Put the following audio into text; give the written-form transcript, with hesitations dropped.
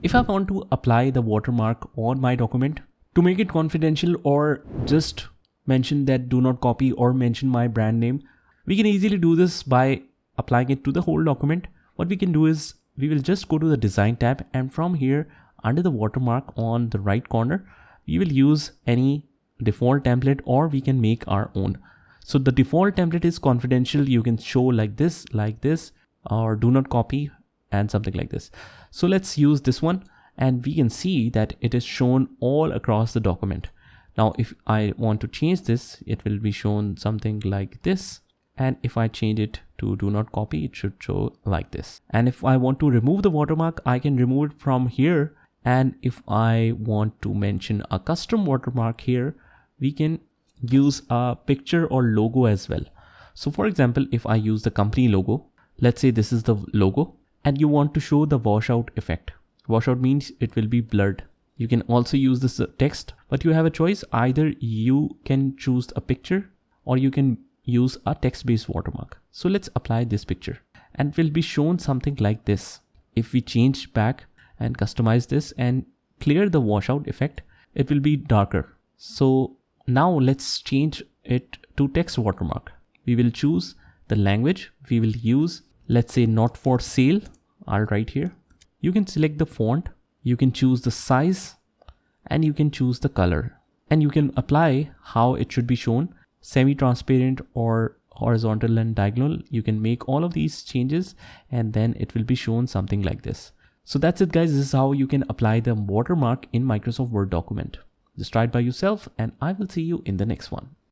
If I want to apply the watermark on my document to make it confidential or just mention that do not copy or mention my brand name, we can easily do this by applying it to the whole document. What we can do is we will just go to the design tab, and from here under the watermark on the right corner, we will use any default template or we can make our own. So the default template is confidential. You can show like this, or do not copy and something like this. So let's use this one, and we can see that it is shown all across the document. Now, if I want to change this, it will be shown something like this. And if I change it to do not copy, it should show like this. And if I want to remove the watermark, I can remove it from here. And if I want to mention a custom watermark here, we can use a picture or logo as well. So for example, if I use the company logo, let's say this is the logo, and you want to show the washout effect. Washout means it will be blurred. You can also use this text, but you have a choice. Either you can choose a picture or you can use a text-based watermark. So let's apply this picture, and it will be shown something like this. If we change back and customize this and clear the washout effect, it will be darker. So now let's change it to text watermark. We will choose the language. We will use, let's say, not for sale. I'll write here. You can select the font, you can choose the size, and you can choose the color, and you can apply how it should be shown, semi-transparent or horizontal and diagonal. You can make all of these changes, and then it will be shown something like this. So that's it, guys. This is how you can apply the watermark in Microsoft Word document. Just try it by yourself, and I will see you in the next one.